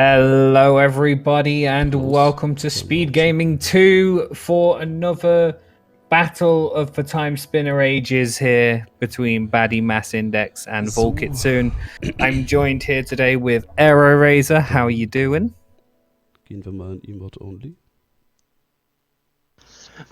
Hello everybody and welcome to SpeedGaming 2 for another battle of the Timespinner ages here between Baddymassindex and VulKitsune. I'm joined here today with Razor. How are you doing? Gehen wir mal in Emote only.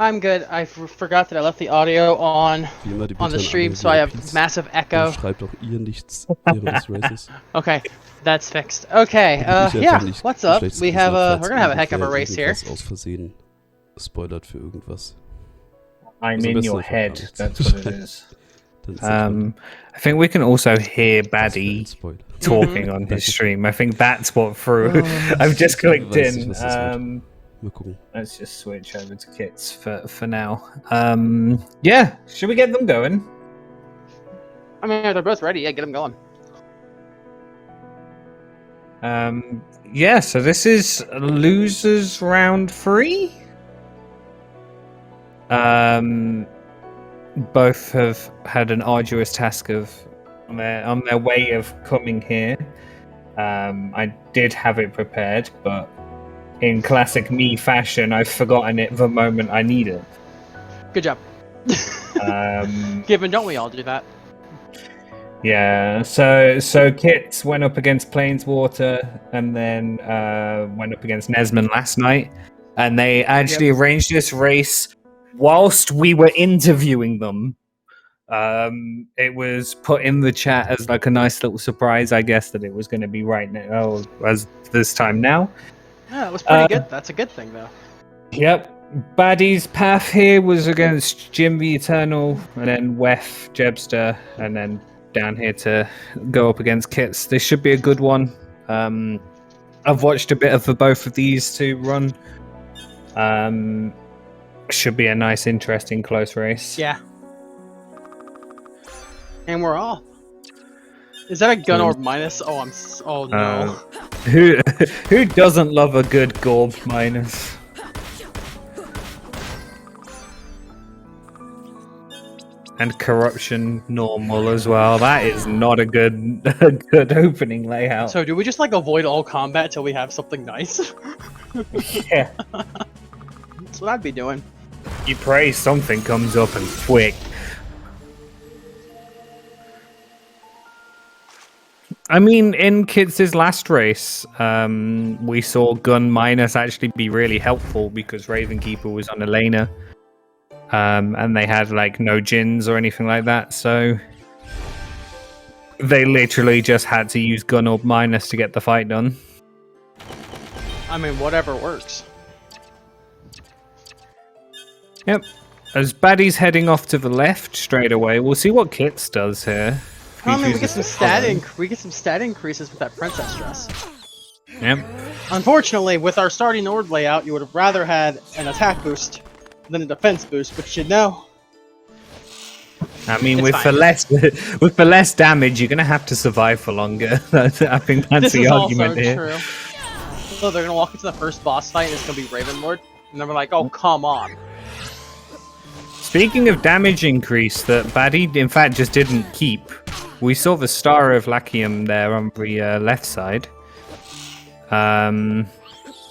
I'm good. I forgot that I left the audio on the stream, so I have massive echo. Schreibt auch ihr nichts während des Races. Okay, that's fixed. Okay, yeah, what's up? We have we're gonna have a heck of a race here. Aus Versehen spoilert für irgendwas. I'm in your head, that's what it is. I think we can also hear Baddy talking on his stream. I think that's what threw. I've just clicked in. Let's just switch over to kits for now. Yeah, should we get them going? I mean, they're both ready. Yeah, get them going. Yeah, so this is losers round 3. Both have had an arduous task of on their way of coming here. I did have it prepared, but in classic me fashion, I've forgotten it the moment I need it. Good job. Given, don't we all do that? Yeah, so Kits went up against Plainswater and then went up against Nesman last night, and they actually arranged this race whilst we were interviewing them. It was put in the chat as like a nice little surprise, I guess, that it was going to be right now as this time now. Yeah, it was pretty good. That's a good thing, though. Yep. Baddy's path here was against Jim the Eternal, and then Wef, Jebster, and then down here to go up against Kits. This should be a good one. I've watched a bit of both of these two run. Should be a nice, interesting, close race. Yeah. And we're off. Is that a gun orb minus? Oh no. Who doesn't love a good Gorb minus? And corruption normal as well. That is not a good opening layout. So do we just like avoid all combat till we have something nice? Yeah. That's what I'd be doing. You pray something comes up and quick. I mean, in Kits' last race, we saw gun minus actually be really helpful because Ravenkeeper was on a laner. And they had like no gins or anything like that, so they literally just had to use gun orb minus to get the fight done. I mean, whatever works. Yep. As Baddy's heading off to the left straight away, we'll see what Kits does here. I mean, we get some stat increases with that princess dress. Yep. Unfortunately, with our starting orb layout, you would have rather had an attack boost than a defense boost, but you know. I mean, with the less damage, you're gonna have to survive for longer. I think that's the argument here. This is also true. So they're gonna walk into the first boss fight, and it's gonna be Ravenlord, and then we're like, oh, come on. Speaking of damage increase that Baddy, in fact, just didn't keep, we saw the Star of Lachium there on the left side.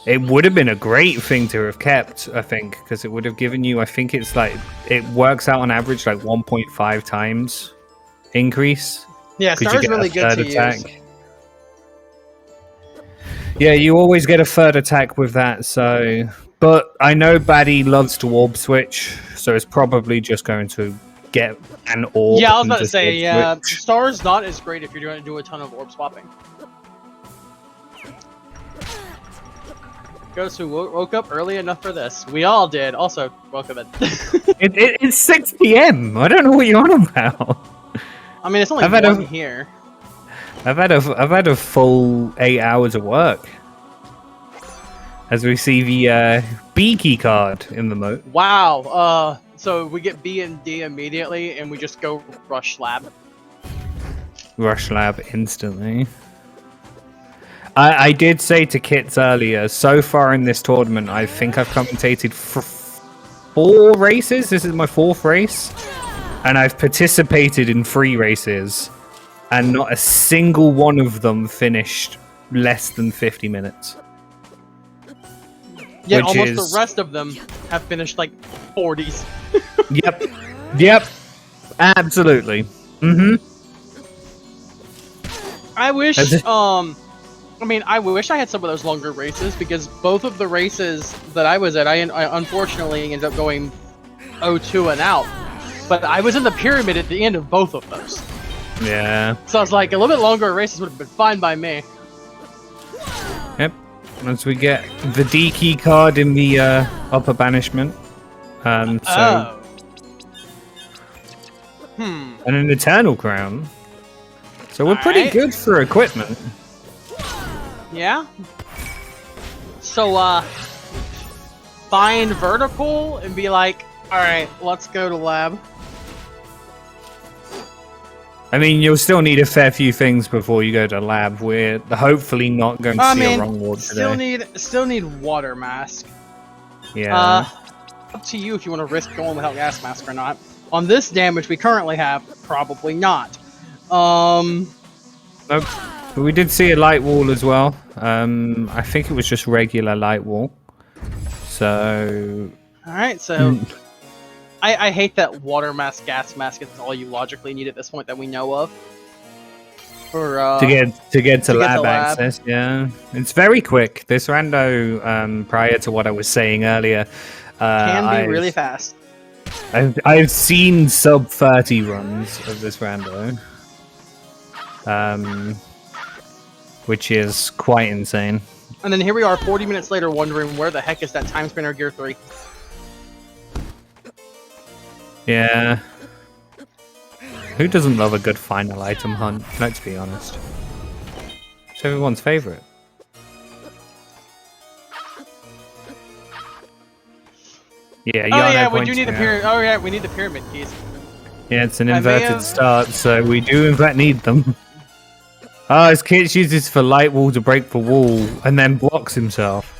It would have been a great thing to have kept, I think, because it would have given you, I think it's like, it works out on average like 1.5 times increase. Yeah, Star's really good to use. Yeah, you always get a third attack with that, so... But I know Baddy loves to orb switch, so it's probably just going to get an orb. Yeah, I was about to say, yeah, Star's not as great if you're going to do a ton of orb swapping. Ghost who woke up early enough for this. We all did. Also, welcome in. It's 6 PM. I don't know what you're on about. I mean, it's only one here. I've had a full 8 hours of work. As we see the B key card in the moat. Wow. So we get B and D immediately, and we just go rush lab. Rush lab instantly. I did say to Kits earlier, so far in this tournament, I think I've commentated 4 races. This is my 4th race. And I've participated in 3 races. And not a single one of them finished less than 50 minutes. Yet Which almost is- the rest of them have finished like 40s. Yep. Absolutely. Mm-hmm. I wish, That's it. I wish I had some of those longer races, because both of the races that I was at, I unfortunately ended up going 0-2 and out. But I was in the pyramid at the end of both of those. Yeah. So I was like, a little bit longer races would have been fine by me. Yep. Once we get the D key card in the upper banishment. And an eternal crown. So we're pretty Alright. good for equipment. Yeah? So, find vertical and be like, alright, let's go to lab. I mean, you'll still need a fair few things before you go to lab. We're hopefully not going to see a wrong ward today. Still need water mask. Yeah. Up to you if you want to risk going without gas mask or not. On this damage we currently have, probably not. Nope. But we did see a light wall as well. I think it was just regular light wall. So... Alright, so... I hate that water mask, gas mask is all you logically need at this point that we know of. For, to get to lab lab. access, yeah. It's very quick. This rando, prior to what I was saying earlier... can be really fast. I've seen sub 30 runs of this rando. Which is quite insane. And then here we are 40 minutes later wondering where the heck is that Timespinner Gear 3? Yeah. Who doesn't love a good final item hunt? Let's be honest. It's everyone's favorite. Yeah, Oh yeah, we points do need the now. pyramid. Oh yeah, we need the pyramid keys. Yeah, it's an I may inverted have- start, so we do in fact need them. Oh, his kit uses for light wall to break the wall and then blocks himself.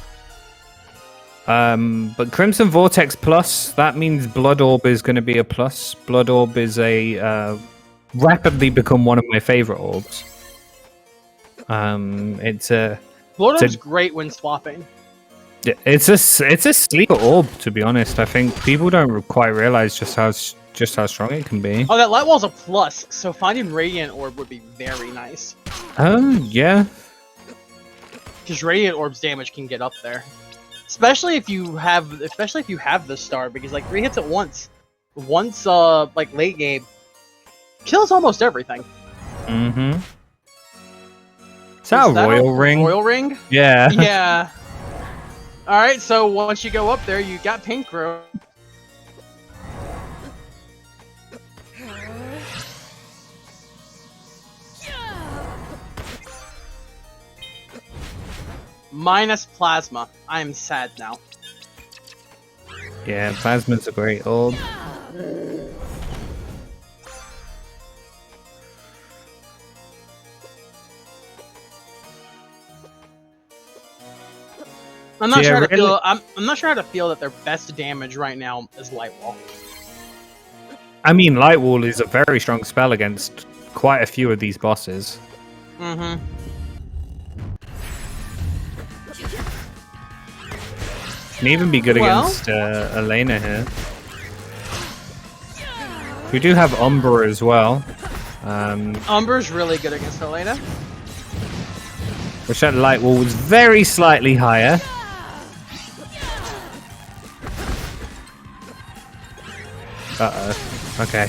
But Crimson Vortex Plus, that means Blood Orb is going to be a plus. Blood Orb is a rapidly become one of my favorite orbs. It's a Blood It's a- Orb's great when swapping. it's a sleeper orb, to be honest. I think people don't quite realize just how strong it can be. Oh, that light wall's a plus, so finding Radiant Orb would be very nice. Yeah. Because Radiant Orb's damage can get up there. Especially if you have the star, because like 3 hits at once, like late game, kills almost everything. Mm-hmm. Is that a Is that royal ring? Royal ring? Yeah. Yeah. Alright, so once you go up there, you got Pink Row. Minus Plasma. I am sad now. Yeah, Plasma's a great orb. I'm not Yeah, sure how to really- feel. I'm not sure how to feel that their best damage right now is Light Wall. I mean, Light Wall is a very strong spell against quite a few of these bosses. Mm-hmm. Can even be good Well- against Elena here. We do have Umbra as well. Umber's really good against Elena. Which that Light Wall was very slightly higher. Uh-oh. Okay.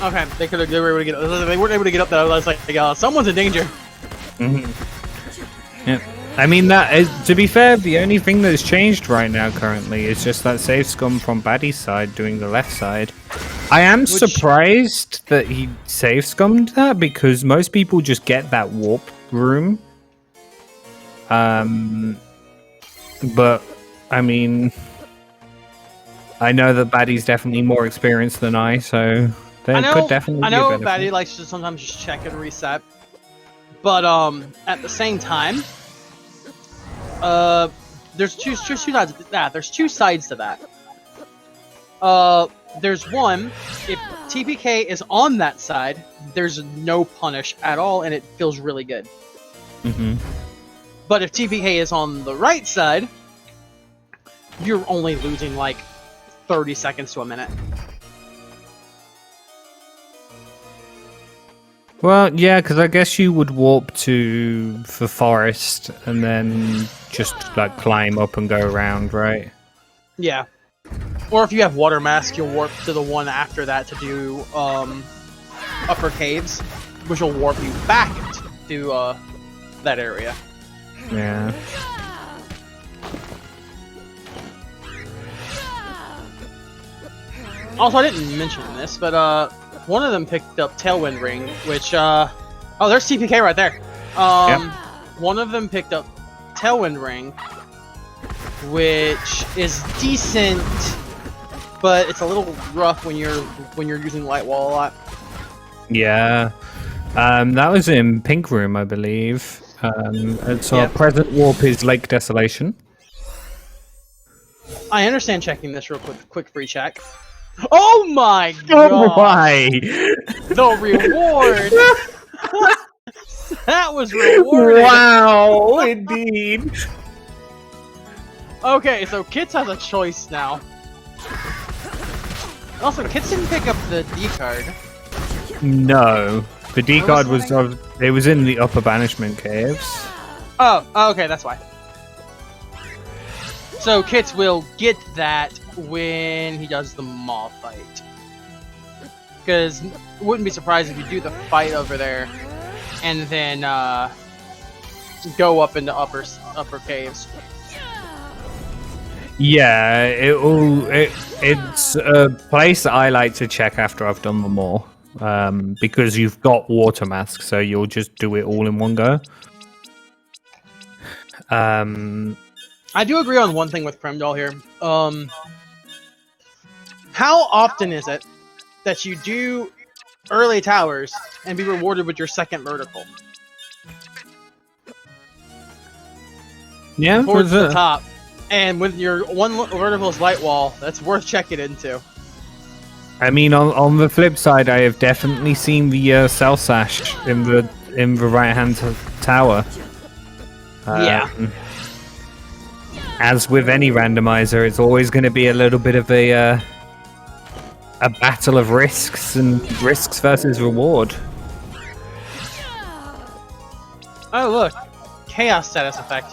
Okay, they were able to get. They weren't able to get up there. I was like, someone's in danger. Mm-hmm. Yep. I mean, to be fair, the only thing that's changed right now currently is just that save scum from Baddy's side doing the left side. I am surprised that he save scummed that, because most people just get that warp room. But, I mean, I know that Baddy's definitely more experienced than I, so there could definitely I be a know benefit. Baddy likes to sometimes just check and reset, but at the same time, there's two sides to that. There's two sides to that. There's one, if TPK is on that side, there's no punish at all, and it feels really good. Mm-hmm. But if TPK is on the right side, you're only losing like 30 seconds to a minute. Well, yeah, because I guess you would warp to the forest and then just like climb up and go around, right? Yeah. Or if you have water mask, you'll warp to the one after that to do upper caves, which will warp you back to that area. Yeah. Also, I didn't mention this, but one of them picked up Tailwind Ring, which oh, there's TPK right there. Yep. One of them picked up Tailwind Ring, which is decent, but it's a little rough when you're using Light Wall a lot. Yeah. That was in Pink Room, I believe. And so Yep. our present warp is Lake Desolation. I understand checking this real quick free check. Oh my god! Oh my! The reward! That was rewarded! Wow, indeed. Okay, so Kits has a choice now. Also, Kits didn't pick up the D card. No, the D Where card was was it was in the upper banishment caves. Oh, okay, that's why. So Kits will get that when he does the Maw fight. Because wouldn't be surprised if you do the fight over there and then go up into upper caves. Yeah, it's a place that I like to check after I've done them all, because you've got water mask, so you'll just do it all in one go. I do agree on one thing with Premdoll here. How often is it that you do early towers and be rewarded with your second vertical? Yeah, Towards the for top. And with your one vertical's Light Wall, that's worth checking into. I mean, on the flip side, I have definitely seen the Cell Sash in the right hand tower. Yeah. As with any randomizer, it's always going to be a little bit of a battle of risks versus reward. Oh look, Chaos status effect.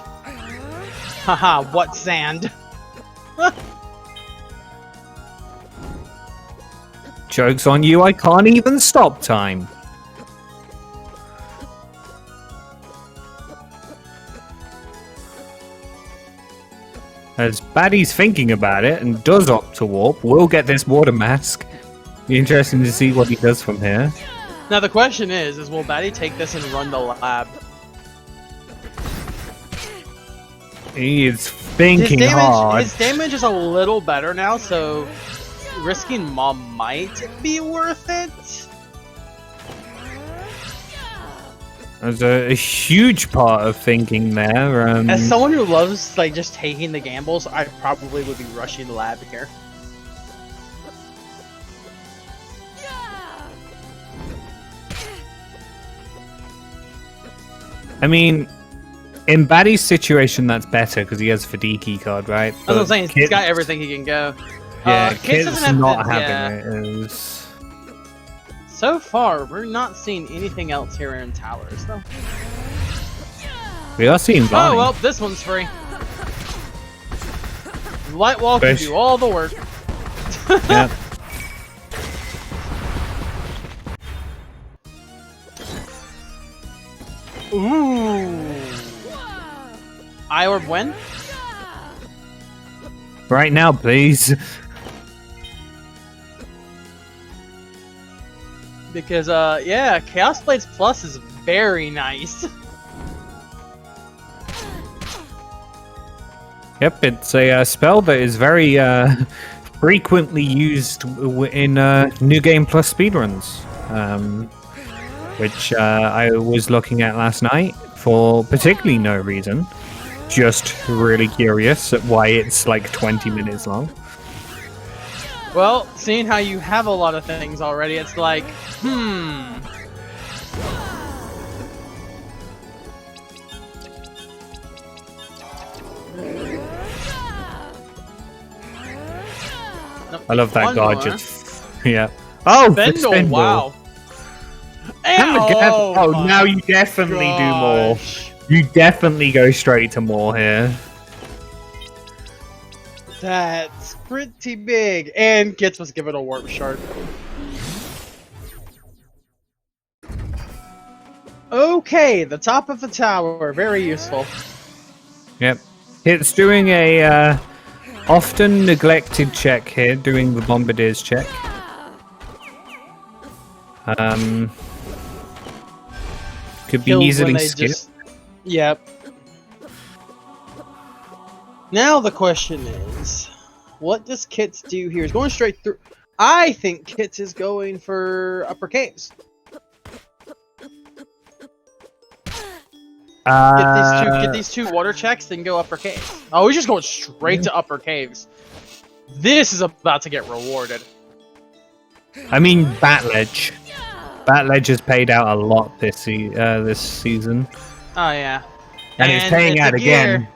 Haha, what sand? Joke's on you, I can't even stop time. As Baddy's thinking about it and does opt to warp, we'll get this water mask. Be interesting to see what he does from here. Now the question is will Baddy take this and run the lab? He is thinking hard. His damage is a little better now, so risking Mom might be worth it. There's a huge part of thinking there. As someone who loves like just taking the gambles, I probably would be rushing the lab here. I mean, in Baddy's situation, that's better because he has the D key card, right? That's what I'm saying. He's got everything he can go. Yeah, Kits Kit's doesn't have not the- having it. So far, we're not seeing anything else here in Towers, though. We are seeing Bonnie. Oh well, this one's free. Light Wall can Fish. do all the work. Yeah. Ooh. Eye Orb when? Right now, please. Because yeah, Chaos Blades Plus is very nice. Yep, it's a spell that is very frequently used in New Game Plus speedruns, which I was looking at last night for particularly no reason. Just really curious at why it's like 20 minutes long. Well, seeing how you have a lot of things already, it's like, Nope. I love that One guard more. just. Yeah. Oh, the Spindle, spindle. wow. Oh, my now you definitely do more. gosh. You definitely go straight to more here. That's pretty big. And Kits was given a warp shard. Okay, the top of the tower, very useful. Yep. It's doing a often neglected check here, doing the Bombardier's check. Could be Kills easily when they skipped. just- Yep. Now the question is, what does Kits do here? He's going straight through. I think Kits is going for upper caves. Get these two water checks, then go upper caves. Oh, he's just going straight to upper caves. This is about to get rewarded. I mean, Bat Ledge. Bat Ledge has paid out a lot this season. Oh yeah. And it's paying it's out a again.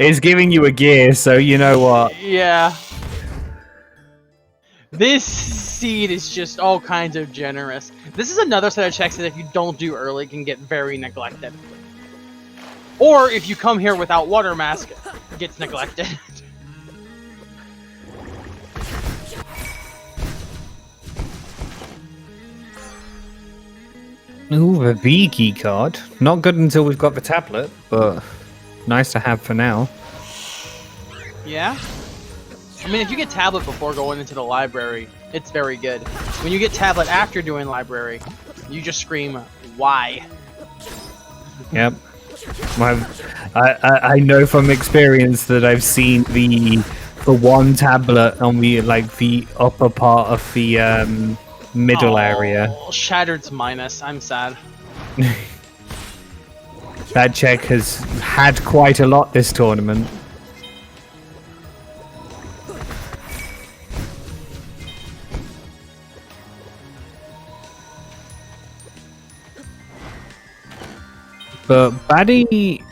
It's giving you a gear, so you know what. Yeah. This seed is just all kinds of generous. This is another set of checks that if you don't do early can get very neglected. Or if you come here without water mask, it gets neglected. Ooh, the V key card. Not good until we've got the tablet, but nice to have for now. Yeah? I mean, if you get tablet before going into the library, it's very good. When you get tablet after doing library, you just scream, why? Yep. I know from experience that I've seen the one tablet on the upper part of the middle area. Shattered's minus. I'm sad. That check has had quite a lot this tournament. But Baddy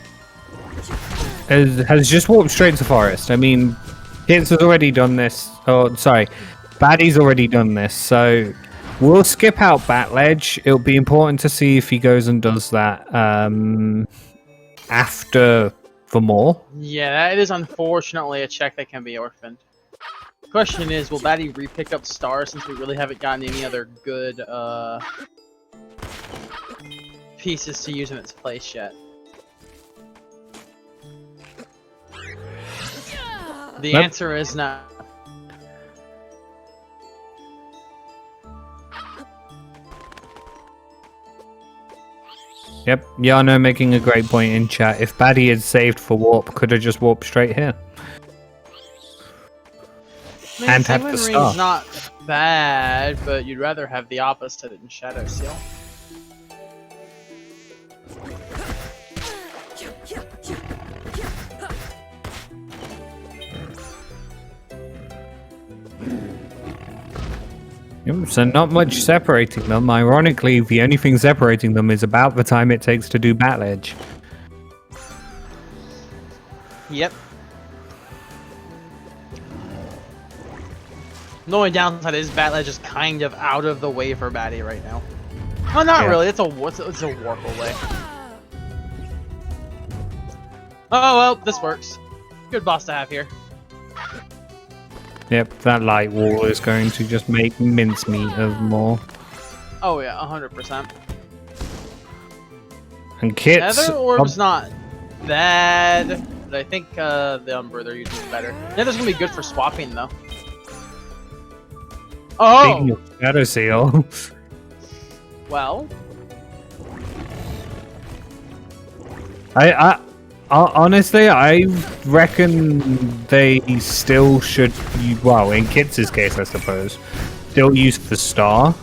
has just walked straight to forest. I mean, Kits has already done this. Oh, sorry. Baddy's already done this, so we'll skip out Bat Ledge. It'll be important to see if he goes and does that after for more. Yeah, that is unfortunately a check that can be orphaned. Question is, will Batty re-pick up stars since we really haven't gotten any other good pieces to use in its place yet? The Nope. answer is no. Yep, Yano making a great point in chat. If Baddy had saved for warp, could have just warped straight here. I mean, And had Penguin the Ring's star. not bad, but you'd rather have the opposite in Shadow Seal. Yep, so not much separating them. Ironically, the only thing separating them is about the time it takes to do Bat Ledge. Yep. The only downside is Batledge is kind of out of the way for Batty right now. Well, not Yeah. really. It's a warp away. Oh well, this works. Good boss to have here. Yep, that light wall is going to just make mincemeat of more. Oh yeah, 100%. And Kits... Nether Orb's not bad, but I think the Umbra they're using is better. Nether's gonna be good for swapping though. Speaking Oh! of Shadow Seal... Well, honestly, I reckon they still should... Well, in Kits' case, I suppose. Still use the star.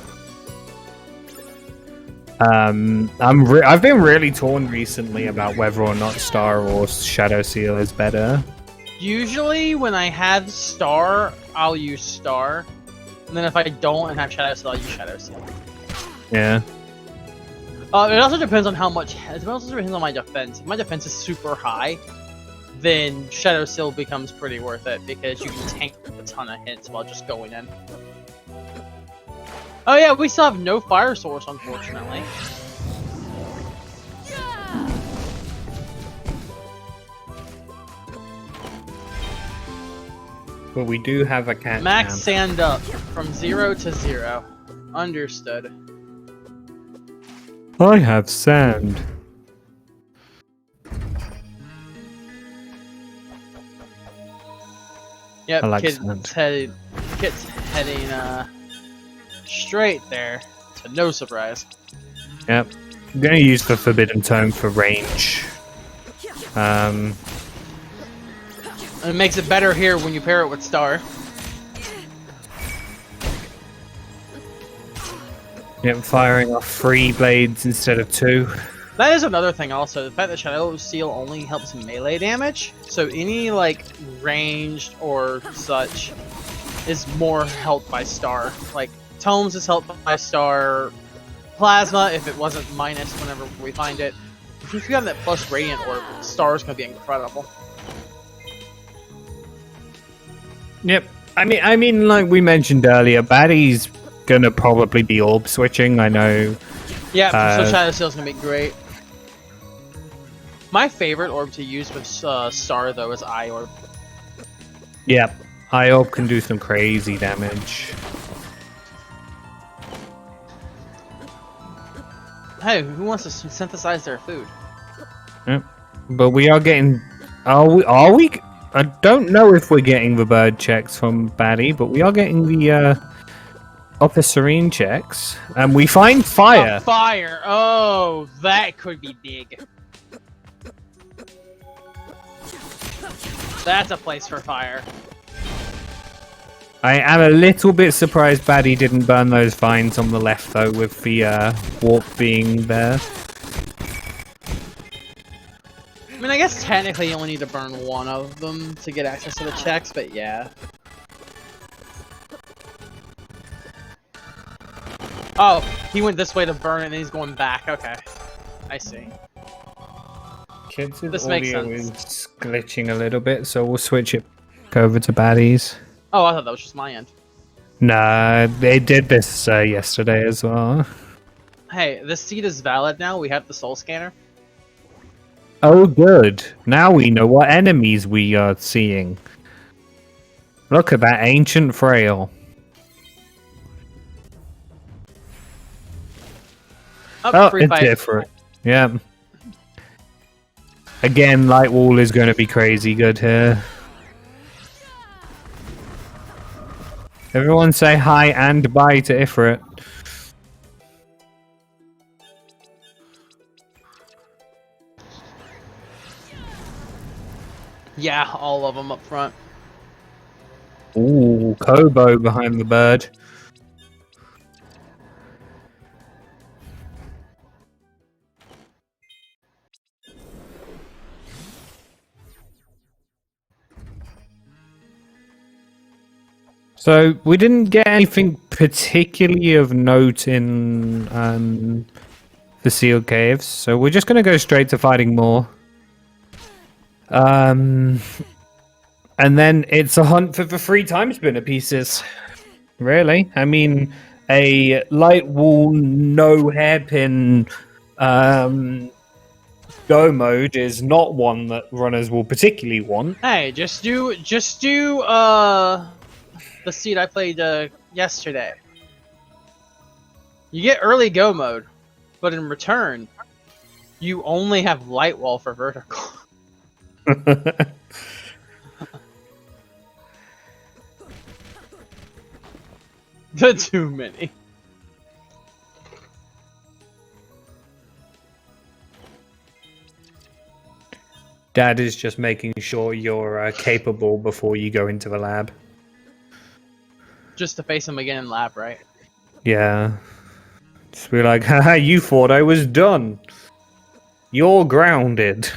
I've been really torn recently about whether or not Star or Shadow Seal is better. usually when I have Star, I'll use Star. And then if I don't and have Shadow Seal, I'll use Shadow Seal. Yeah. It also depends on how much. It also depends on my defense. If my defense is super high, then Shadow Seal becomes pretty worth it because you can tank a ton of hits while just going in. Oh yeah, we still have no fire source, unfortunately. But we do have a cat. Max sand up from 0 to 0. Understood. I have sand. Yep, I like Kit's sand. heading straight there, to no surprise. Yep. I'm gonna use the Forbidden Tome for range. And it makes it better here when you pair it with Star. Yep, firing off 3 blades instead of 2. That is another thing also, the fact that Shadow Seal only helps melee damage, so any like ranged or such is more helped by Star. Like Tomes is helped by Star, Plasma if it wasn't minus whenever we find it. If you have that plus Radiant Orb, Star is going to be incredible. Yep. I mean, like we mentioned earlier, Baddy's gonna probably be orb switching. I know. Yeah, so Shadow Seal is going to be great. My favorite orb to use with Star, though, is Eye Orb. Yep. Eye orb can do some crazy damage. Hey, who wants to synthesize their food? Yep. But we are getting. Are we? I don't know if we're getting the bird checks from Baddy, but we are getting the Upper Serene checks, and we find fire. Fire! Oh, that could be big. That's a place for fire. I am a little bit surprised Baddy didn't burn those vines on the left, though, with the warp being there. I mean, I guess technically you only need to burn one of them to get access to the checks, but yeah. Oh, he went this way to burn it and he's going back. Okay. I see. Kids' This makes audio sense. is glitching a little bit, so we'll switch it back over to Baddies. Oh, I thought that was just my end. Nah, they did this yesterday as well. Hey, this seed is valid now. We have the soul scanner. Oh, good. Now we know what enemies we are seeing. Look at that ancient frail. Oh, Free it's fight. different. Yeah. Again, Light Wall is going to be crazy good here. Everyone say hi and bye to Ifrit. Yeah, all of them up front. Ooh, Kobo behind the bird. So we didn't get anything particularly of note in the sealed caves, so we're just going to go straight to fighting more. And then it's a hunt for the 3 Timespinner pieces. Really? I mean, a light wall, no hairpin go mode is not one that runners will particularly want. Hey, just do the seed I played yesterday. You get early go mode, but in return, you only have light wall for vertical. Too many. Dad is just making sure you're capable before you go into the lab. Just to face him again in lab, right? Yeah. Just be like, haha, you thought I was done. You're grounded.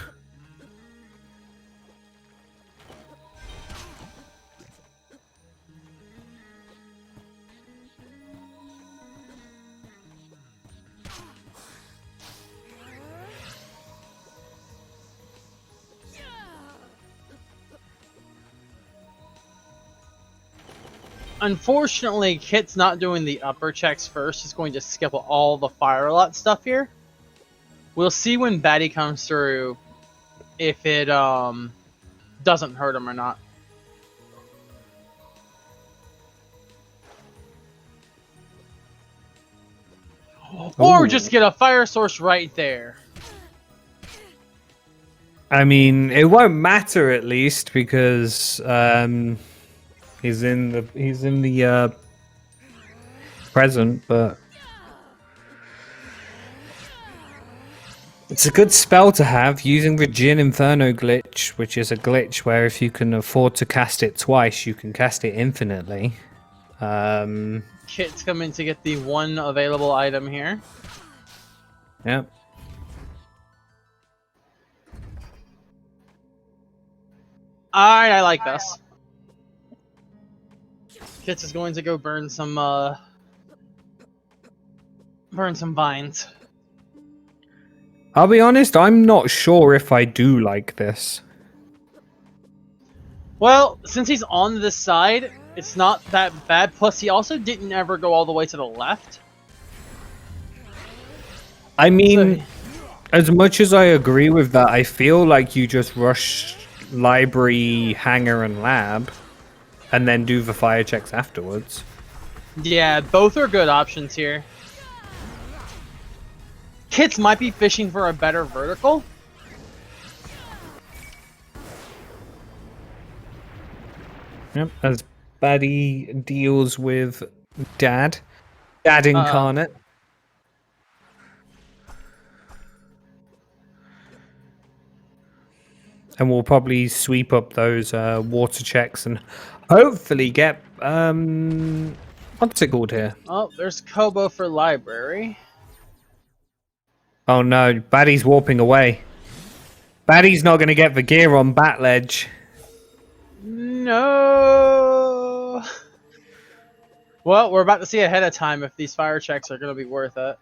Unfortunately, Kit's not doing the upper checks first. He's going to skip all the fire lot stuff here. We'll see when Batty comes through if it doesn't hurt him or not. Or Ooh. just get a fire source right there. I mean, it won't matter at least because he's in the present, but it's a good spell to have using the Jin Inferno glitch, which is a glitch where if you can afford to cast it twice, you can cast it infinitely. Kit's coming to get the one available item here. Yep. Alright, I like this. Kits is going to go burn some vines. I'll be honest, I'm not sure if I do like this. Well, since he's on this side, it's not that bad. Plus, he also didn't ever go all the way to the left. I mean, as much as I agree with that, I feel like you just rush library, hangar, and lab, and then do the fire checks afterwards. Yeah, both are good options here. Kits might be fishing for a better vertical. Yep, as Baddy deals with Dad incarnate. And we'll probably sweep up those water checks and hopefully get what's it called here? Oh, there's Kobo for library. Oh no, Baddy's warping away. Baddy's not going to get the gear on Bat Ledge. No. Well, we're about to see ahead of time if these fire checks are going to be worth it.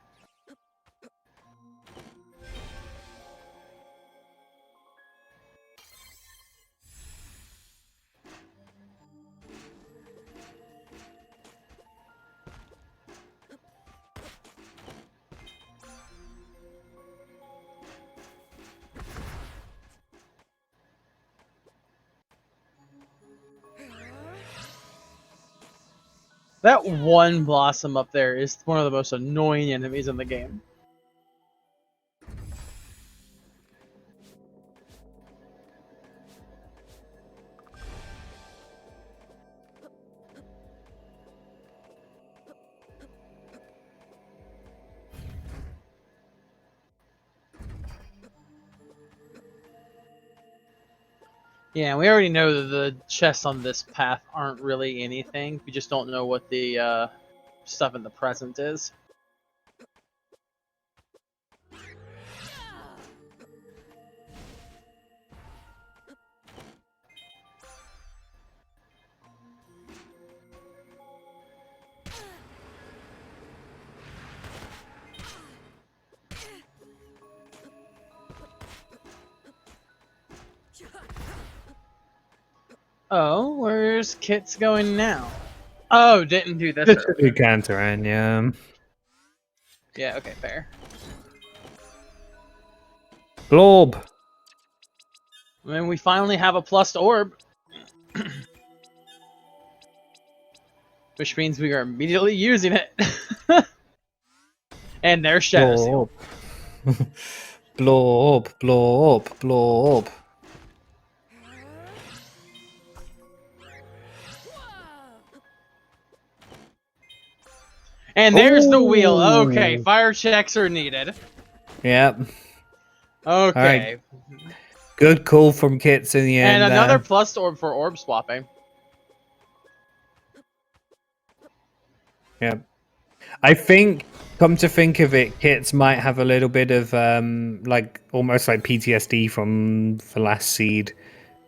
That one blossom up there is one of the most annoying enemies in the game. Yeah, we already know that the chests on this path aren't really anything. We just don't know what the stuff in the present is. Oh, where's Kit's going now? Oh, didn't do this. This is a Cantaran, yeah. Yeah, okay, fair. Blob. I mean, we finally have a plus orb. Which means we are immediately using it. And there's Shadow Seal. Blob, blob, blob. And there's the wheel. Ooh. Okay, fire checks are needed. Yep. Okay. Right. Good call from Kits in the end. And another plus orb for orb swapping. Yep. I think, come to think of it, Kits might have a little bit of like almost like PTSD from the last seed,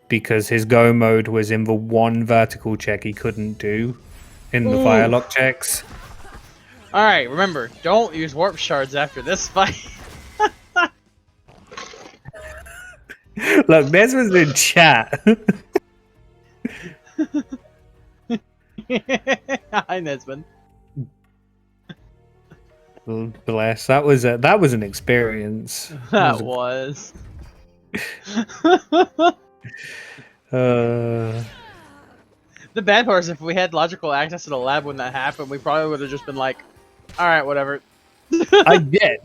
because his go mode was in the one vertical check he couldn't do in the firelock checks. Alright, remember, don't use warp shards after this fight. Look, this was in chat. Hi, Nesman. Bless. That was an experience. That was. Uh, The bad part is if we had logical access to the lab when that happened, we probably would have just been like, alright, whatever. I get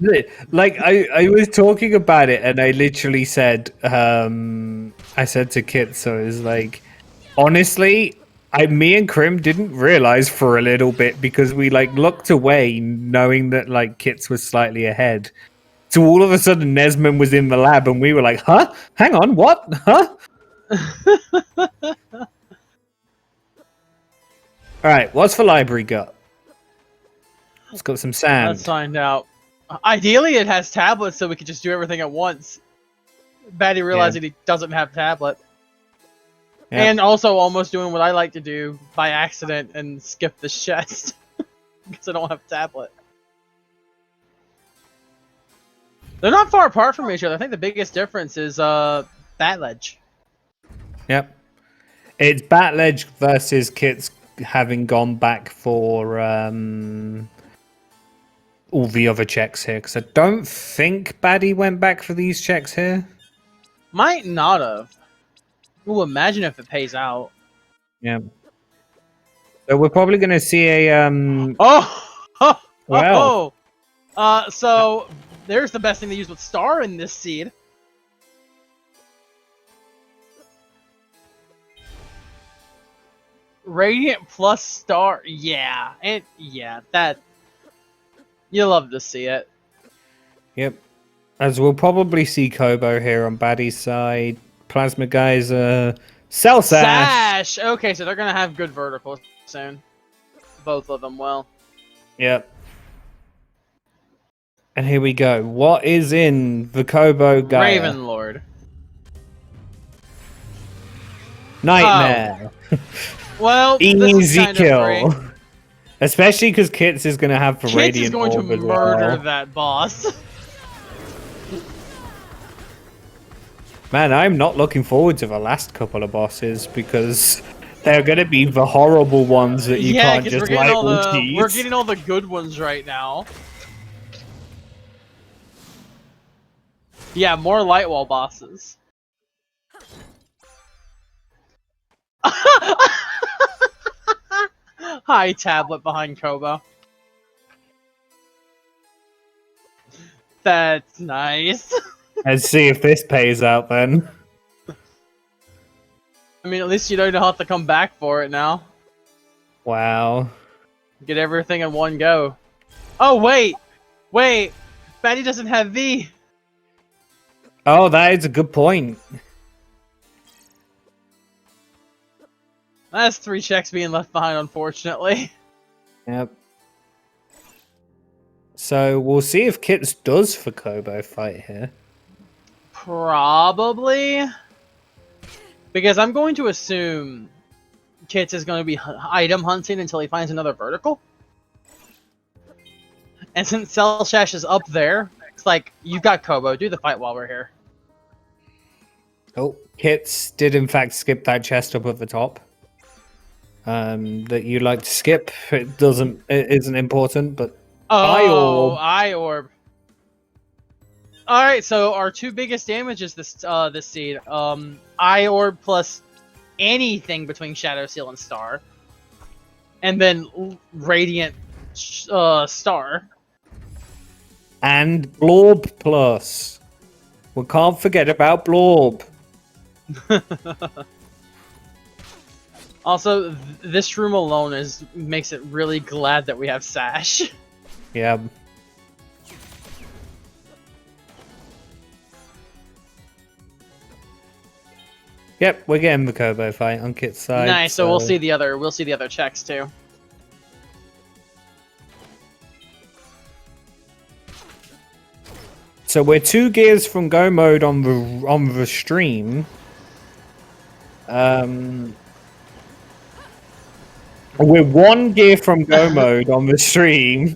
like I was talking about it and I literally said I said to Kit, so it was like, honestly, me and Krim didn't realize for a little bit because we like looked away knowing that like Kits was slightly ahead. So all of a sudden Nesman was in the lab and we were like, huh? Hang on, what? Huh? Alright, what's the library got? It's got some sand. Let's find out. Ideally, it has tablets so we could just do everything at once. Batty realizing he doesn't have tablet. Yeah. And also almost doing what I like to do by accident and skip this chest. Because I don't have a tablet. They're not far apart from each other. I think the biggest difference is Bat Ledge. Yep. It's Bat Ledge versus Kit's having gone back for all the other checks here. Because I don't think Baddy went back for these checks here. Might not have. Ooh, imagine if it pays out. Yeah. So we're probably going to see a... Well. So there's the best thing to use with Star in this seed. Radiant plus Star, yeah, and yeah, that you love to see it. Yep. As we'll probably see Kobo here on Baddy's side. Plasma Geyser. Cell Sash! Okay, so they're gonna have good verticals soon. Both of them will. Yep. And here we go. What is in the Kobo Gaia? Raven Lord. Nightmare. Well, this is Easy kind kill. of free. Especially because Kits is going to have the Kits Radiant is going to Orb as murder well. that boss. Man, I'm not looking forward to the last couple of bosses because they're going to be the horrible ones that you can't just like we're getting all the good ones right now. Yeah, more light wall bosses. Hi, tablet behind Kobo. That's nice. Let's see if this pays out then. I mean, at least you don't have to come back for it now. Wow. Get everything in one go. Oh, wait! Wait! Batty doesn't have V! Oh, that is a good point. That's 3 checks being left behind, unfortunately. Yep. So we'll see if Kits does for Kobo fight here. Probably. Because I'm going to assume Kits is going to be item hunting until he finds another vertical. And since Cell Sash is up there, it's like, you've got Kobo, do the fight while we're here. Oh, Kits did in fact skip that chest up at the top. That you like to skip. It isn't important, but Oh, Eye Orb. Alright, so our 2 biggest damages this seed. Eye Orb plus anything between Shadow Seal and Star. And then Radiant Star. And Blorb plus. We can't forget about Blorb. Also, this room alone makes it really glad that we have Sash. Yeah. Yep, we're getting the Kobo fight on Kit's side. Nice. So we'll see the other checks too. So we're 2 gears from go mode on the stream. We're 1 gear from go mode on the stream.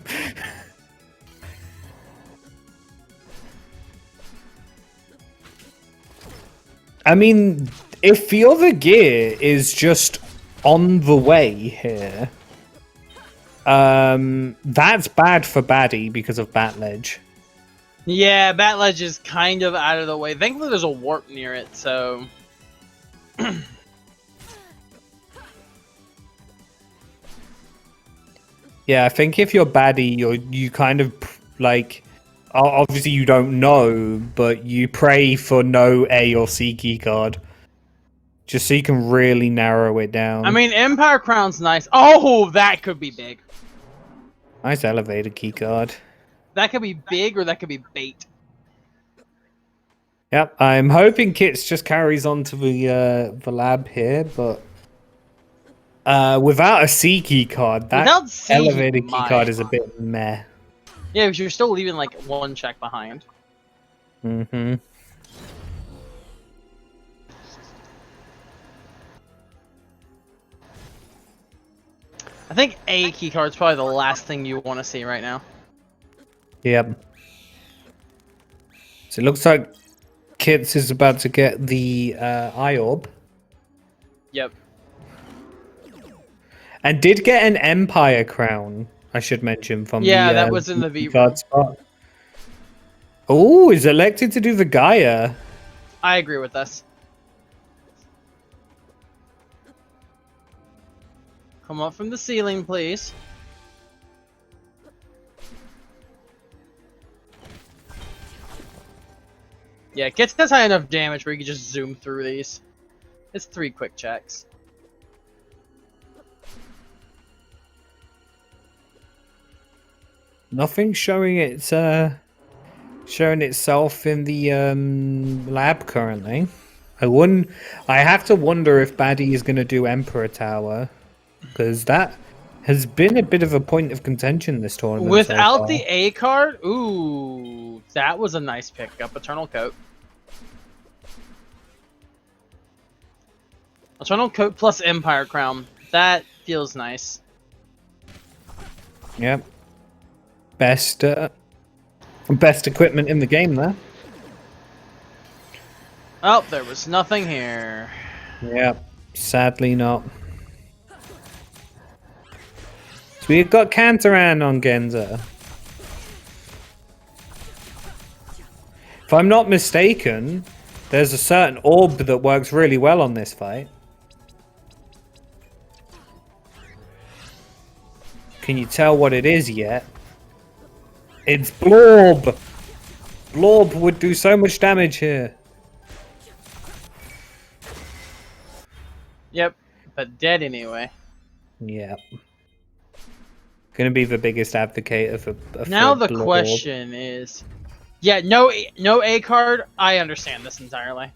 I mean, if the other gear is just on the way here. That's bad for Baddie because of Bat Ledge. Yeah, Bat Ledge is kind of out of the way. Thankfully, there's a warp near it, so. Yeah, I think if you're Baddie, you kind of like. Obviously, you don't know, but you pray for no A or C key card. Just so you can really narrow it down. I mean, Empire Crown's nice. Oh, that could be big. Nice elevator key card. That could be big, or that could be bait. Yep, I'm hoping Kits just carries on to the lab here, but without a C key card, that C, elevator key card is a bit meh. Yeah, because you're still leaving like one check behind. Mm-hmm. I think a key card's probably the last thing you want to see right now. Yep. So it looks like Kits is about to get the eye orb. Yep. And did get an Empire Crown, I should mention, from that was in the V card spot. Oh, is elected to do the Gaia. I agree with this. Come up from the ceiling, please. Yeah, Kits has high enough damage where you can just zoom through these. It's 3 quick checks. Nothing showing showing itself in the lab currently. I have to wonder if Baddie is going to do Emperor Tower, because that has been a bit of a point of contention this tournament. Without so the A card, ooh, that was a nice pickup. Eternal Coat. Eternal Coat plus Empire Crown. That feels nice. Yep. Best equipment in the game there. Oh, there was nothing here. Yep. Sadly not. So we've got Kantaran on Genza. If I'm not mistaken, there's a certain orb that works really well on this fight. Can you tell what it is yet? It's Blorb! Blorb would do so much damage here. Yep, but dead anyway. Yep. Gonna be the biggest advocate for Now the Blorb. question is... Yeah, no A card, I understand this entirely.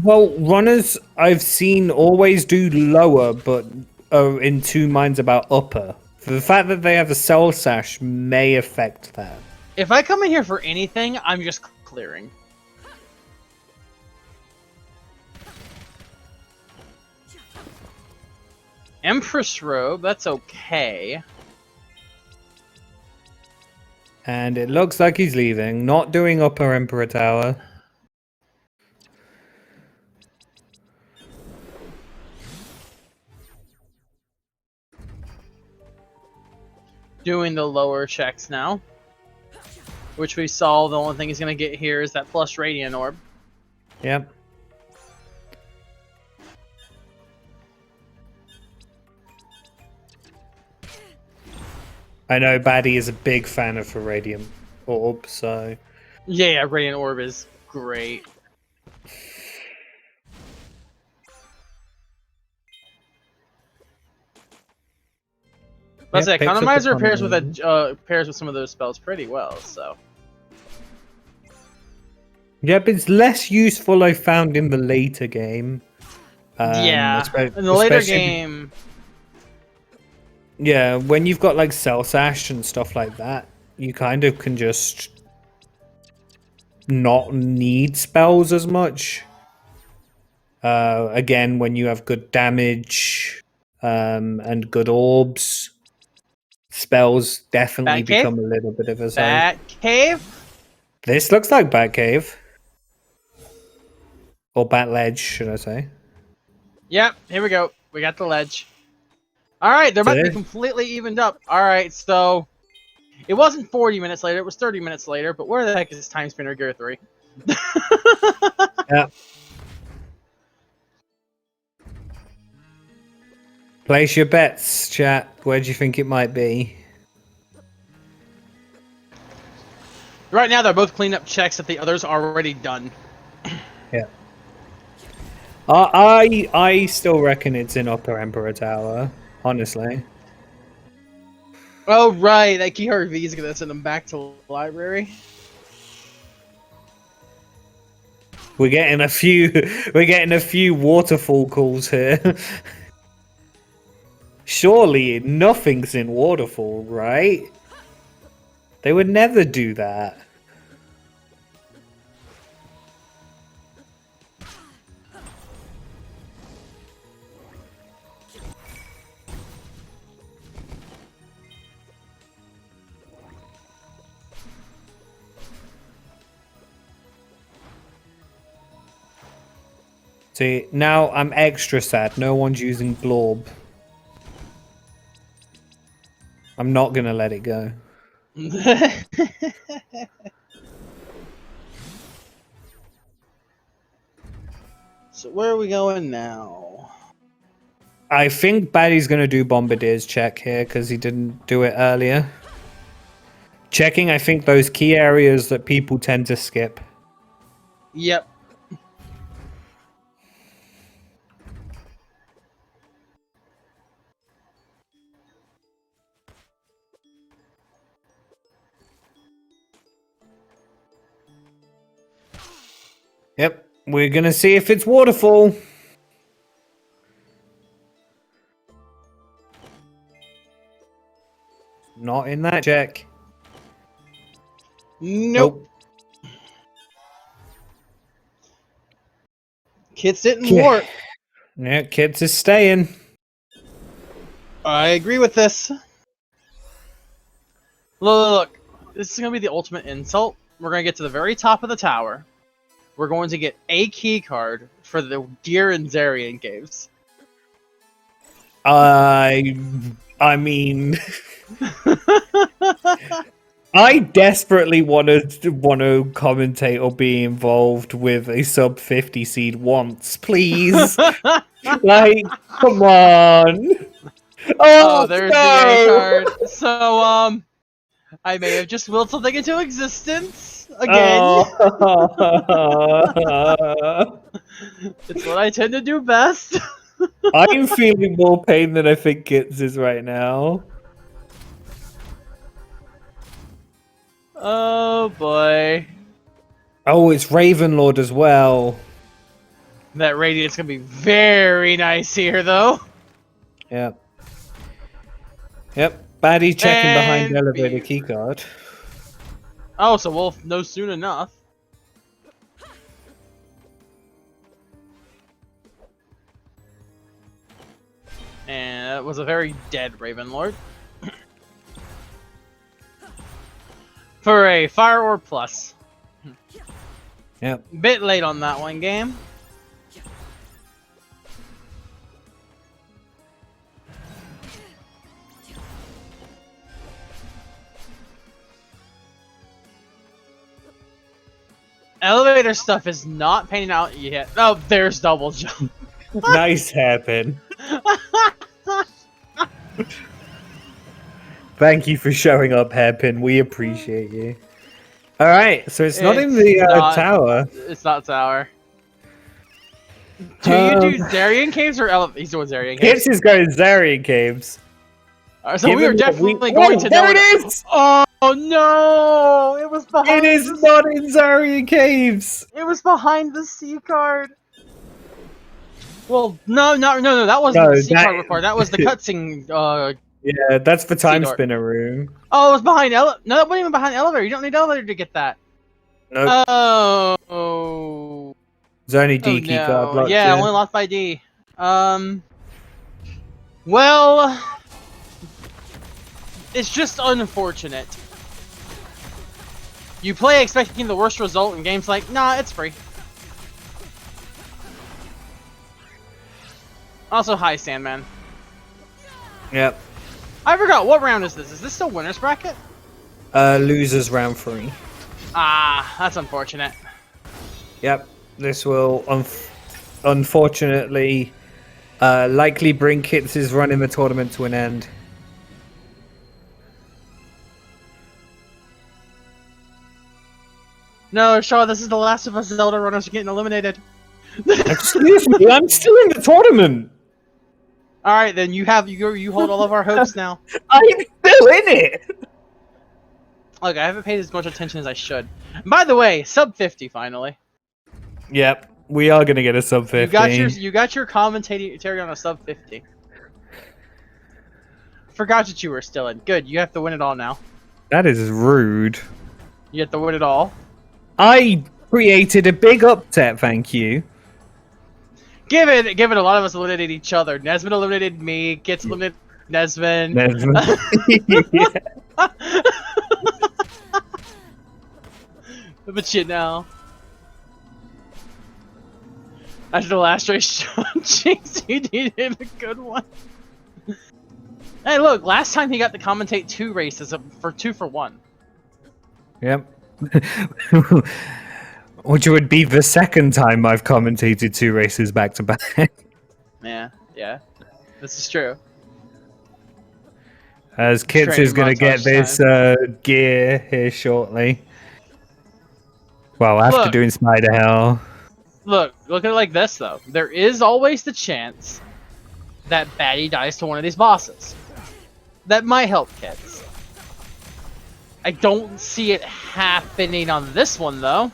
Well, runners I've seen always do lower, but are in two minds about upper. The fact that they have a Cell Sash may affect that. If I come in here for anything, I'm just clearing. Empress Robe, that's okay. And it looks like he's leaving, not doing upper Emperor Tower. Doing the lower checks now. Which we saw, the only thing he's going to get here is that plus Radiant Orb. Yep. I know Baddie is a big fan of the Radiant Orb, so... Yeah, Radiant Orb is great. Let's say Economizer pairs with some of those spells pretty well, so... Yep, it's less useful I found in the later game. Yeah, in the later game... Yeah, when you've got like Cell Sash and stuff like that, you kind of can just not need spells as much. Again, when you have good damage and good orbs, spells definitely become a little bit of a Bat Cave? This looks like Bat Cave. Or Bat Ledge, should I say. Yep, here we go. We got the ledge. All right, they're about to be completely evened up. All right, so it wasn't 40 minutes later; it was 30 minutes later. But where the heck is Timespinner Gear 3? Yeah. Place your bets, chat. Where do you think it might be? Right now, they're both cleaning up checks that the others are already done. Yeah. I still reckon it's in Upper Emperor Tower. Honestly. Oh right, that keycard V is gonna send them back to the library. We're getting a few waterfall calls here. Surely nothing's in waterfall, right? They would never do that. See, now I'm extra sad. No one's using Glorb. I'm not gonna let it go. So where are we going now? I think Baddy's gonna do Bombardier's check here because he didn't do it earlier. Checking, I think, those key areas that people tend to skip. Yep. Yep, we're gonna see if it's waterfall. Not in that check. Nope. Kits didn't work. Yeah, Kits is staying. I agree with this. Look, this is gonna be the ultimate insult. We're gonna get to the very top of the tower. We're going to get a key card for the Gear and Zarian caves. I mean, I desperately want to commentate or be involved with a sub 50 seed once, please. Like, come on. Oh, there's the A card. So, I may have just willed something into existence again. It's what I tend to do best. I'm feeling more pain than I think Kits is right now. Oh boy. Oh, it's Ravenlord as well. That radiant's gonna be very nice here, though. Yep. Yep. Baddie checking behind And elevator keycard. Oh, so we'll know soon enough. And that was a very dead Ravenlord. For a Fire Orb Plus. Yep. Bit late on that one, game. Elevator stuff is not panning out yet. Oh, there's double jump. Nice hairpin. Thank you for showing up, hairpin. We appreciate you. All right, so it's not in the tower. It's not tower. Do you do Zarian caves or he's doing Zarian caves? Kits is going Zarian caves. So we are definitely going to know. There it is! Oh no! It was behind. It is not in Zarian caves. It was behind the C card. Well, no. That wasn't the C card report. That was the cutscene. Yeah, that's the Timespinner room. Oh, it was behind no, that wasn't even behind the elevator. You don't need the elevator to get that. Nope. Oh. There's only D key card locked yeah, in. only locked by D. Well, it's just unfortunate. You play expecting the worst result, and game's like, nah, it's free. Also, hi, Sandman. Yep. I forgot, what round is this? Is this still winner's bracket? Losers round 3. Ah, that's unfortunate. Yep. This will unfortunately likely bring Kits' run in the tournament to an end. No, Shaw, this is the last of us Zelda runners getting eliminated. Excuse me, I'm still in the tournament. Alright, then you hold all of our hopes now. I'm still in it. Look, I haven't paid as much attention as I should. By the way, sub 50 finally. Yep, we are gonna get a sub 50. You got your commentary on a sub 50. Forgot that you were still in. Good, you have to win it all now. That is rude. You have to win it all. I created a big upset, thank you. Give it. A lot of us eliminated each other. Nesman eliminated me. Gets eliminated Nesman. Yeah. But shit now. After the last race, Jinx, you needed a good one. Hey, look! Last time he got to commentate 2 races for 2 for 1. Yep. Which would be the second time I've commentated 2 races back to back. Yeah. This is true. As Kits Training is going to get montage this gear here shortly. Well, after Look. doing Spider Hell. Look at it like this though. There is always the chance that Batty dies to one of these bosses. That might help Kits. I don't see it happening on this one though.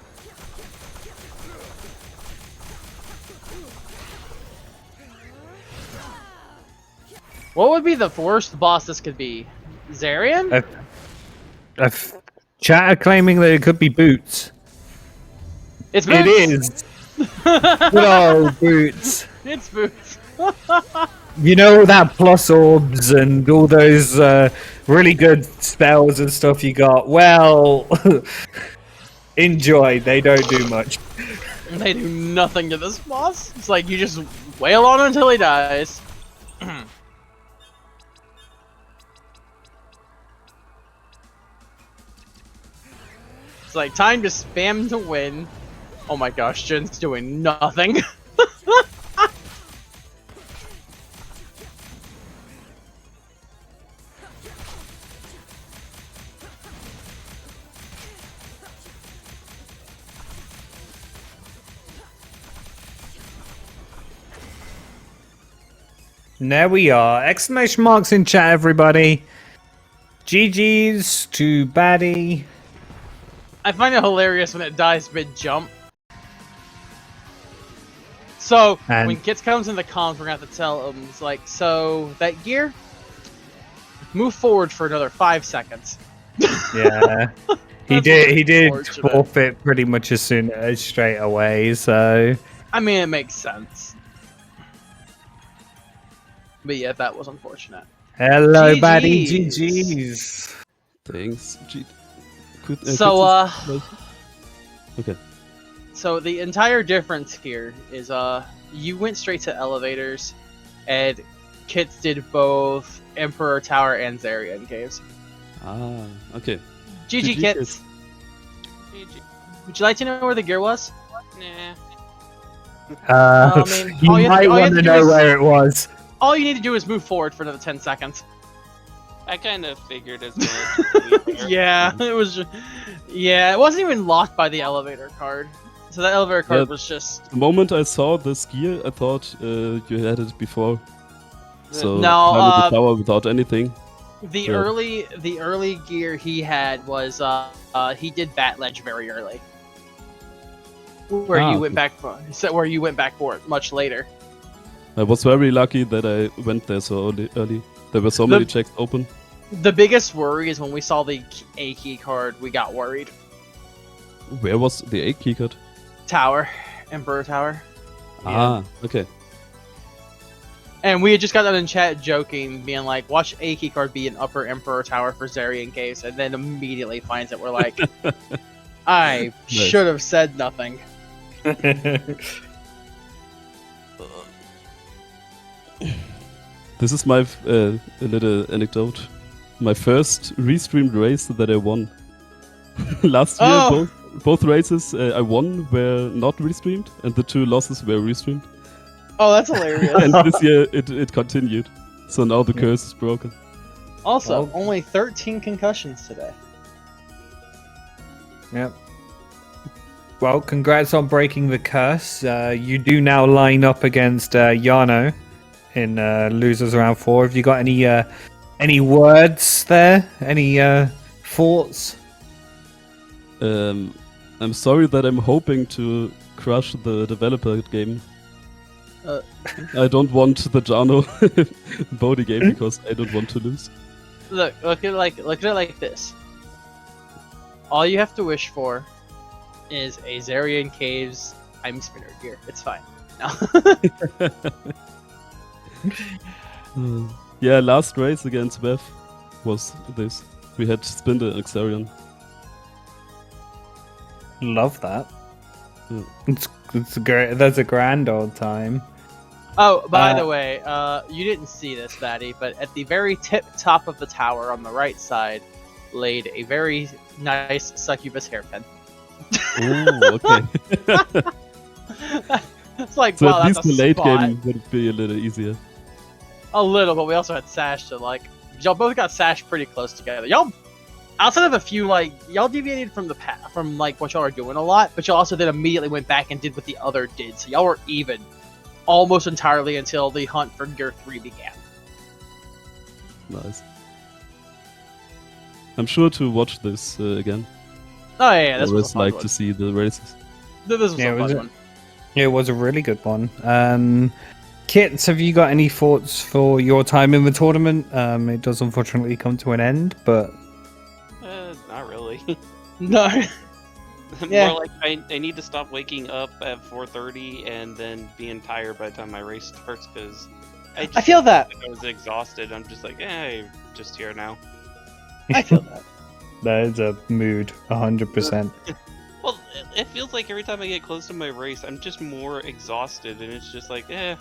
What would be the worst boss this could be? Zarian? Chat are claiming that it could be Boots. It's Boots! It is! No, Boots. It's Boots. You know that plus orbs and all those really good spells and stuff you got? Well, enjoy. They don't do much. They do nothing to this boss. It's like you just wail on him until he dies. It's like time to spam to win. Oh my gosh, Jin's doing nothing. And there we are. Exclamation marks in chat, everybody. GG's to Baddy. I find it hilarious when it dies mid-jump. So, And- when Kits comes in the comms, we're gonna have to tell him, it's like, so, that gear? Move forward for another 5 seconds. Yeah. He did unfortunate. forfeit pretty much as soon as straight away, so... I mean, it makes sense. But yeah, that was unfortunate. Hello, GG's. Baddy. GG's. Thanks. So, Okay. So the entire difference here is you went straight to elevators, and Kits did both Emperor Tower and Zarian caves. Ah, okay. GG Kits. Would you like to know where the gear was? Nah. I mean, You all you have might to- all you want have to to do know is- where it was. All you need to do is move forward for another 10 seconds. I kind of figured as much. Yeah, it was. Yeah, it wasn't even locked by the elevator card. So that elevator card Yeah. was just. The moment I saw this gear, I thought you had it before. So No, climbing the tower without anything. The Yeah. early gear he had was he did Bat Ledge very early. Where Ah, you went back for where you went back for it much later. I was very lucky that I went there so early. There were so many checks open. The biggest worry is when we saw the A key card, we got worried. Where was the A keycard? Tower, Emperor Tower. Ah, okay. And we had just got done in chat joking, being like, watch A key card be an upper Emperor Tower for Zarian case, and then immediately finds it. We're like, I Nice. should have said nothing. This is my a little anecdote. My first restreamed race that I won. Last year, Oh! both races I won were not restreamed, and the 2 losses were restreamed. Oh, that's hilarious. And this year it continued. So now the curse is broken. Also, Oh. only 13 concussions today. Yep. Well, congrats on breaking the curse. You do now line up against Yano in losers round 4. Have you got any words there? Any thoughts? I'm sorry that I'm hoping to crush the developer game. I don't want the Jano Bodhi game because I don't want to lose. Look at it like this. All you have to wish for is a Zarian Caves Timespinner gear. It's fine. No. Yeah, last race against Beth was this. We had Spindle and Xarion. Love that. Mm. It's great. That's a grand old time. Oh, by the way, you didn't see this, Batty, but at the very top of the tower on the right side laid a very nice succubus hairpin. Ooh, okay. It's like, So wow, at least that's the a late spot. game would be a little easier. A little, but we also had Sash to y'all both got Sash pretty close together. Y'all, outside of a few, y'all deviated from from what y'all are doing a lot, but y'all also then immediately went back and did what the other did. So y'all were even almost entirely until the hunt for Gear 3 began. Nice. I'm sure to watch this again. Oh yeah, this I was a always fun like one. to see the races. This was Yeah, a was fun it? one. It was a really good one. Kits, have you got any thoughts for your time in the tournament? It does unfortunately come to an end, but Not really. No. Yeah. More like I need to stop waking up at 4:30 and then being tired by the time my race starts because I feel that. I was exhausted. I'm just like, I'm just here now. I feel that. that is a mood, 100%. Well, it feels like every time I get close to my race, I'm just more exhausted, and it's just like, I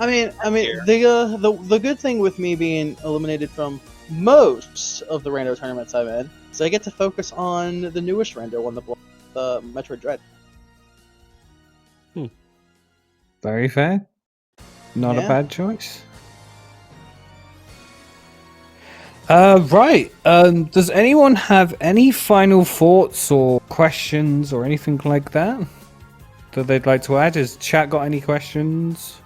mean, the good thing with me being eliminated from most of the rando tournaments I'm in is I get to focus on the newest rando one, the Metroid Dread. Very fair. Not a Yeah. bad choice. Right. Does anyone have any final thoughts or questions or anything like that they'd like to add? Has chat got any questions?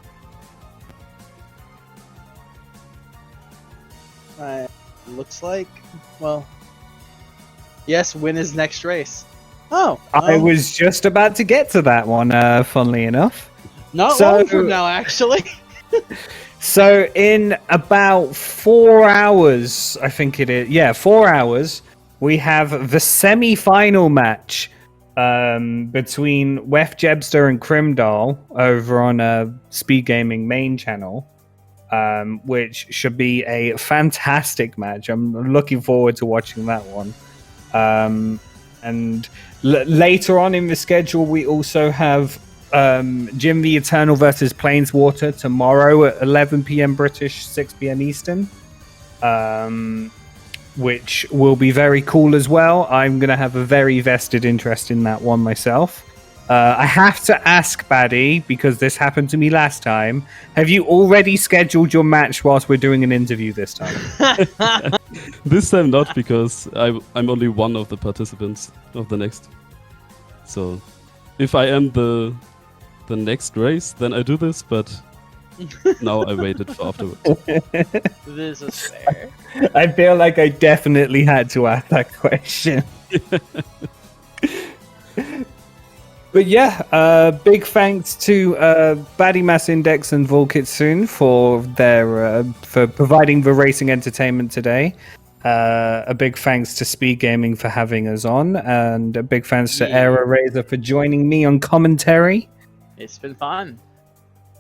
Looks like, well, yes, win his next race. Oh, I was just about to get to that one, funnily enough. not so- long from now, actually. So in about 4 hours, I think it is. Yeah, 4 hours. We have the semi-final match between Wef Jebster and Crimdal over on SpeedGaming main channel, which should be a fantastic match. I'm looking forward to watching that one. And later on in the schedule, we also have Jim the Eternal versus Planeswater tomorrow at 11 p.m. British, 6 p.m. Eastern, which will be very cool as well. I'm going to have a very vested interest in that one myself. I have to ask, Baddy, because this happened to me last time. Have you already scheduled your match whilst we're doing an interview this time? This time not, because I'm only one of the participants of the next. So, if I am the next race, then I do this, but now I waited for afterwards. This is fair. I feel like I definitely had to ask that question. But yeah, big thanks to Baddymassindex and VulKitsune for their for providing the racing entertainment today. A big thanks to SpeedGaming for having us on, and a big thanks to Era Razor for joining me on commentary. It's been fun.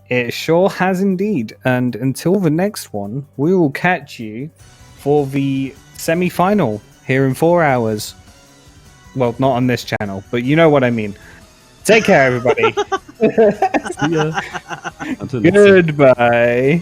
It sure has indeed. And until the next one, we will catch you for the semi-final here in 4 hours. Well, not on this channel, but you know what I mean. Take care, everybody. See ya. Until next time. Goodbye.